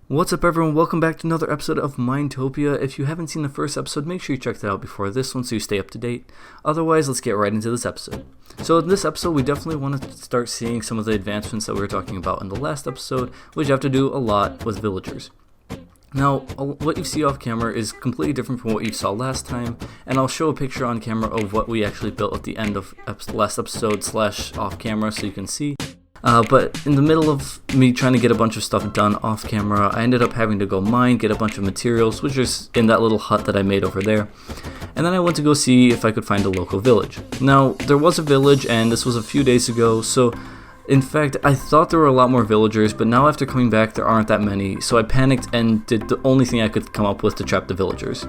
What's up, everyone? Welcome back to another episode of Minetopia. If you haven't seen the first episode, make sure you check that out before this one so you stay up to date. Otherwise, let's get right into this episode. So in this episode, we definitely want to start seeing some of the advancements that we were talking about in the last episode, which have to do a lot with villagers. Now, what you see off camera is completely different from what you saw last time, and I'll show a picture on camera of what we actually built at the end of last episode / off camera so you can see. But in the middle of me trying to get a bunch of stuff done off camera, I ended up having to go mine, get a bunch of materials, which is in that little hut that I made over there. And then I went to go see if I could find a local village. Now, there was a village, and this was a few days ago, so in fact, I thought there were a lot more villagers, but now after coming back, there aren't that many, so I panicked and did the only thing I could come up with to trap the villagers.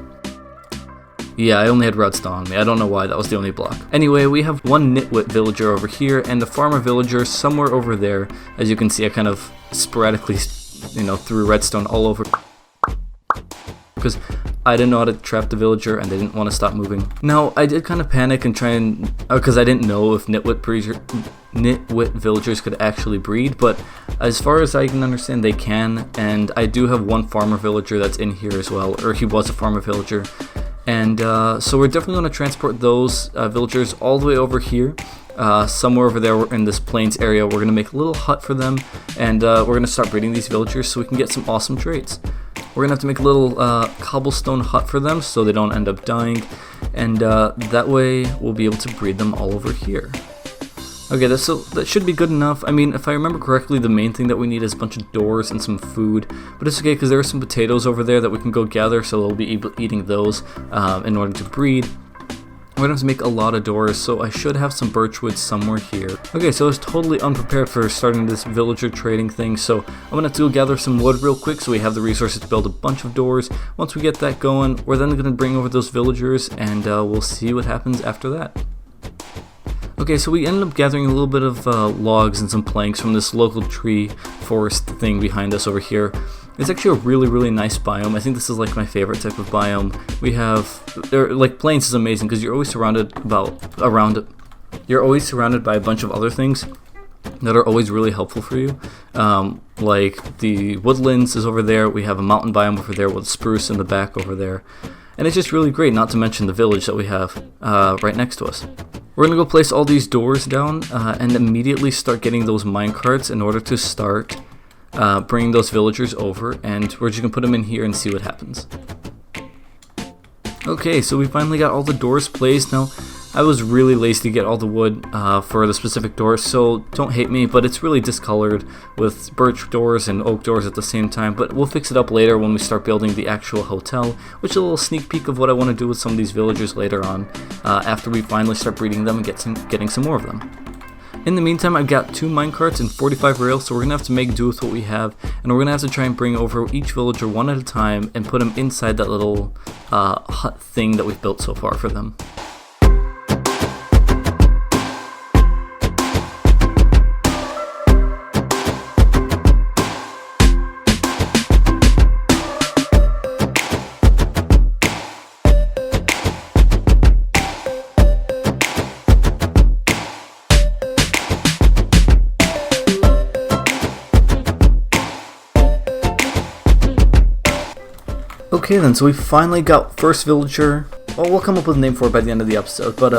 Yeah, I only had redstone on me. I don't know why, that was the only block. Anyway, we have one nitwit villager over here, and the farmer villager somewhere over there. As you can see, I kind of sporadically, threw redstone all over, because I didn't know how to trap the villager, and they didn't want to stop moving. Now, I did kind of panic and try and, because I didn't know if nitwit villagers could actually breed, but as far as I can understand, they can, and I do have one farmer villager that's in here as well, or he was a farmer villager. And so we're definitely going to transport those villagers all the way over here, somewhere over there in this plains area. We're going to make a little hut for them, and we're going to start breeding these villagers so we can get some awesome traits. We're going to have to make a little cobblestone hut for them so they don't end up dying, and that way we'll be able to breed them all over here. Okay, that should be good enough. I mean, if I remember correctly, the main thing that we need is a bunch of doors and some food. But it's okay, because there are some potatoes over there that we can go gather, so we'll be eating those in order to breed. We're going to have to make a lot of doors, so I should have some birchwood somewhere here. Okay, so I was totally unprepared for starting this villager trading thing, so I'm going to have to go gather some wood real quick so we have the resources to build a bunch of doors. Once we get that going, we're then going to bring over those villagers, and we'll see what happens after that. Okay, so we ended up gathering a little bit of logs and some planks from this local tree forest thing behind us over here. It's actually a really, really nice biome. I think this is like my favorite type of biome. We have, plains is amazing because you're always surrounded by a bunch of other things that are always really helpful for you. Like the woodlands is over there. We have a mountain biome over there with spruce in the back over there. And it's just really great, not to mention the village that we have right next to us. We're going to go place all these doors down and immediately start getting those minecarts in order to start bringing those villagers over, and we're just going to put them in here and see what happens. Okay, so we finally got all the doors placed. Now, I was really lazy to get all the wood for the specific doors, so don't hate me, but it's really discolored with birch doors and oak doors at the same time, but we'll fix it up later when we start building the actual hotel, which is a little sneak peek of what I want to do with some of these villagers later on, after we finally start breeding them and getting some more of them. In the meantime, I've got 2 minecarts and 45 rails, so we're going to have to make do with what we have, and we're going to have to try and bring over each villager one at a time and put them inside that little hut thing that we've built so far for them. Okay then, so we finally got first villager. Well, we'll come up with a name for it by the end of the episode, but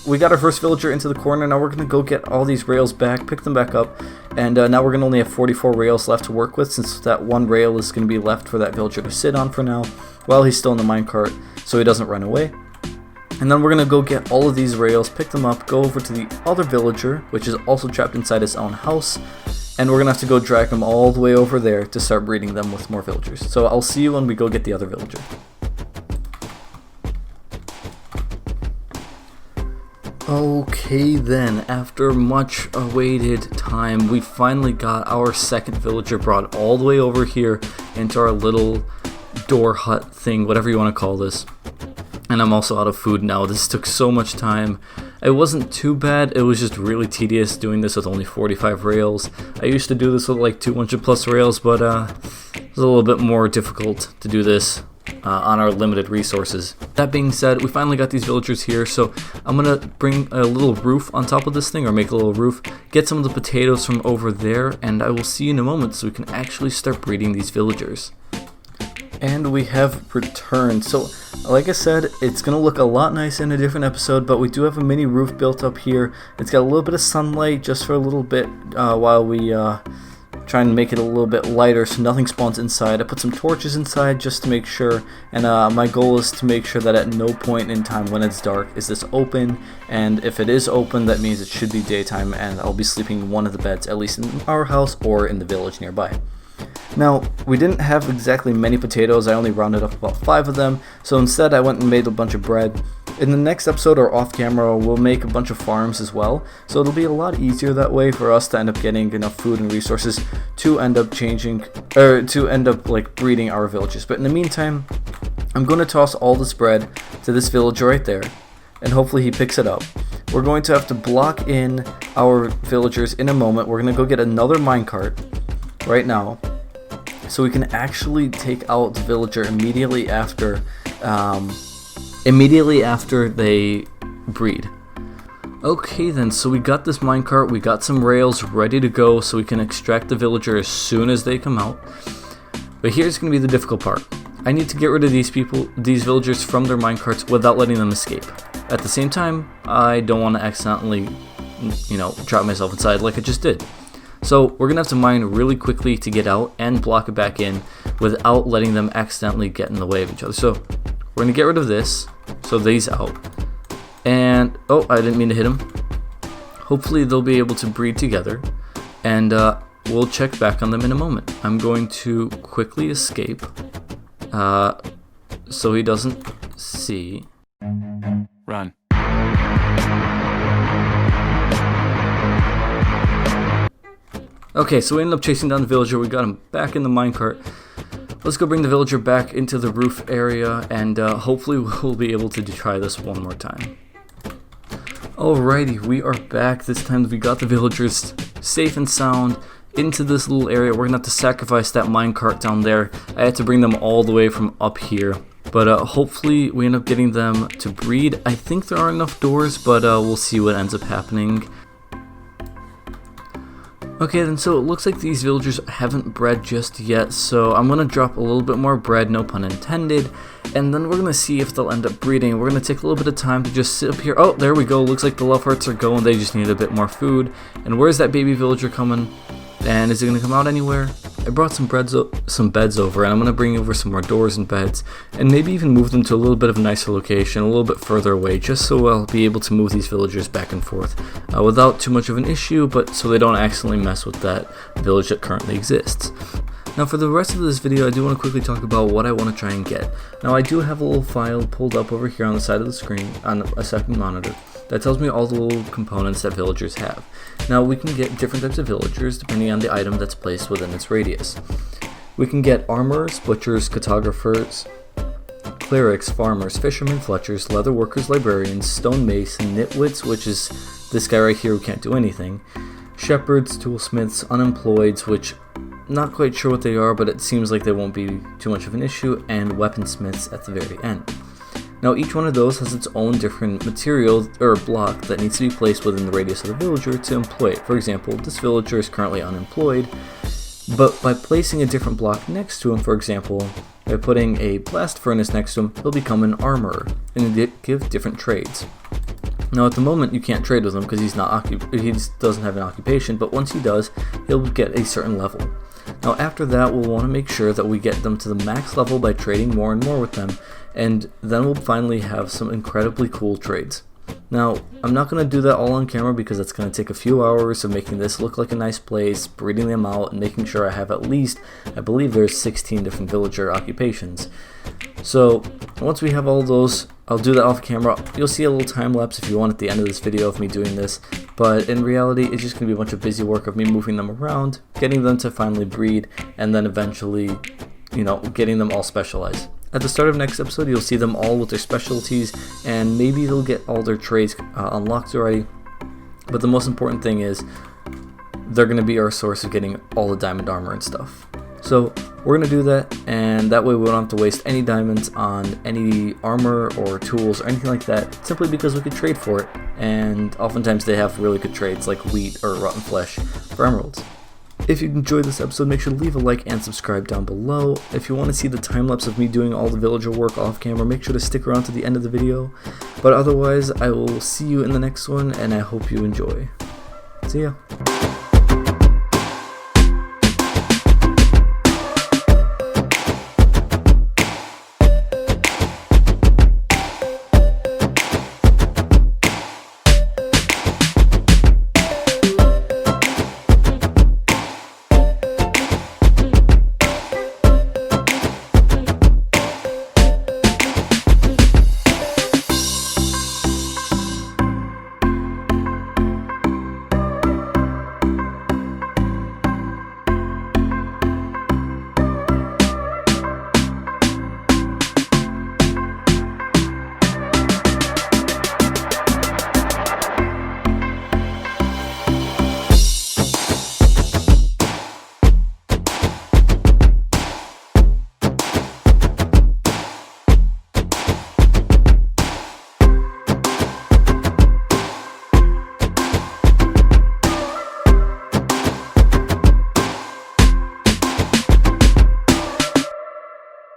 we got our first villager into the corner. Now we're going to go get all these rails back, pick them back up, and now we're going to only have 44 rails left to work with, since that one rail is going to be left for that villager to sit on for now, while he's still in the minecart, so he doesn't run away. And then we're going to go get all of these rails, pick them up, go over to the other villager, which is also trapped inside his own house, and we're going to have to go drag them all the way over there to start breeding them with more villagers. So I'll see you when we go get the other villager. Okay then, after much awaited time, we finally got our second villager brought all the way over here into our little door hut thing, whatever you want to call this. And I'm also out of food now. This took so much time. It wasn't too bad, it was just really tedious doing this with only 45 rails. I used to do this with like 200 plus rails, but it was a little bit more difficult to do this on our limited resources. That being said, we finally got these villagers here, so I'm gonna bring a little roof on top of this thing, or make a little roof, get some of the potatoes from over there, and I will see you in a moment so we can actually start breeding these villagers. And we have returned. So like I said, it's gonna look a lot nicer in a different episode, but we do have a mini roof built up here. It's got a little bit of sunlight just for a little bit while we try and make it a little bit lighter so nothing spawns inside. I put some torches inside just to make sure, and my goal is to make sure that at no point in time when it's dark is this open, and if it is open, that means it should be daytime, and I'll be sleeping in one of the beds, at least in our house or in the village nearby. Now, we didn't have exactly many potatoes. I only rounded up about 5 of them, so instead I went and made a bunch of bread. In the next episode, or off camera, we'll make a bunch of farms as well, so it'll be a lot easier that way for us to end up getting enough food and resources to end up like breeding our villages. But in the meantime, I'm going to toss all this bread to this villager right there, and hopefully he picks it up. We're going to have to block in our villagers in a moment. We're going to go get another minecart right now, so we can actually take out the villager immediately after they breed. Okay then, so we got this minecart, we got some rails ready to go so we can extract the villager as soon as they come out. But here's going to be the difficult part. I need to get rid of these villagers from their minecarts without letting them escape. At the same time, I don't want to accidentally, trap myself inside like I just did. So we're going to have to mine really quickly to get out and block it back in without letting them accidentally get in the way of each other. So we're going to get rid of this, so these out. And, oh, I didn't mean to hit them. Hopefully they'll be able to breed together, and we'll check back on them in a moment. I'm going to quickly escape so he doesn't see. Run. Okay, so we ended up chasing down the villager. We got him back in the minecart. Let's go bring the villager back into the roof area, and hopefully we'll be able to try this one more time. Alrighty, we are back. This time we got the villagers safe and sound into this little area. We're gonna have to sacrifice that minecart down there. I had to bring them all the way from up here, but hopefully we end up getting them to breed. I think there are enough doors, but we'll see what ends up happening. Okay then, so it looks like these villagers haven't bred just yet, so I'm going to drop a little bit more bread, no pun intended, and then we're going to see if they'll end up breeding. We're going to take a little bit of time to just sit up here. Oh, there we go. Looks like the love hearts are going. They just need a bit more food. And where's that baby villager coming? And is it going to come out anywhere? I brought some beds over, and I'm going to bring over some more doors and beds, and maybe even move them to a little bit of a nicer location, a little bit further away, just so I'll be able to move these villagers back and forth without too much of an issue, but so they don't accidentally mess with that village that currently exists. Now for the rest of this video, I do want to quickly talk about what I want to try and get. Now I do have a little file pulled up over here on the side of the screen on a second monitor that tells me all the little components that villagers have. Now we can get different types of villagers depending on the item that's placed within its radius. We can get armorers, butchers, cartographers, clerics, farmers, fishermen, fletchers, leather workers, librarians, stonemason, nitwits, which is this guy right here who can't do anything, shepherds, toolsmiths, unemployeds, which not quite sure what they are, but it seems like they won't be too much of an issue, and weaponsmiths at the very end. Now each one of those has its own different material or block that needs to be placed within the radius of the villager to employ it. For example, this villager is currently unemployed, but by placing a different block next to him, for example, by putting a blast furnace next to him, he'll become an armorer, and it give different trades. Now at the moment you can't trade with him because he doesn't have an occupation, but once he does, he'll get a certain level. Now after that, we'll want to make sure that we get them to the max level by trading more and more with them, and then we'll finally have some incredibly cool trades. Now, I'm not going to do that all on camera because it's going to take a few hours of making this look like a nice place, breeding them out, and making sure I have at least, I believe there's 16 different villager occupations. So, once we have all those, I'll do that off camera. You'll see a little time lapse if you want at the end of this video of me doing this, but in reality, it's just going to be a bunch of busy work of me moving them around, getting them to finally breed, and then eventually, getting them all specialized. At the start of next episode, you'll see them all with their specialties, and maybe they'll get all their trades unlocked already. But the most important thing is they're going to be our source of getting all the diamond armor and stuff. So We're going to do that, and that way we don't have to waste any diamonds on any armor or tools or anything like that, simply because we could trade for it, and oftentimes they have really good trades like wheat or rotten flesh for emeralds. If you enjoyed this episode, make sure to leave a like and subscribe down below. If you want to see the time-lapse of me doing all the villager work off camera, make sure to stick around to the end of the video. But otherwise, I will see you in the next one, and I hope you enjoy. See ya.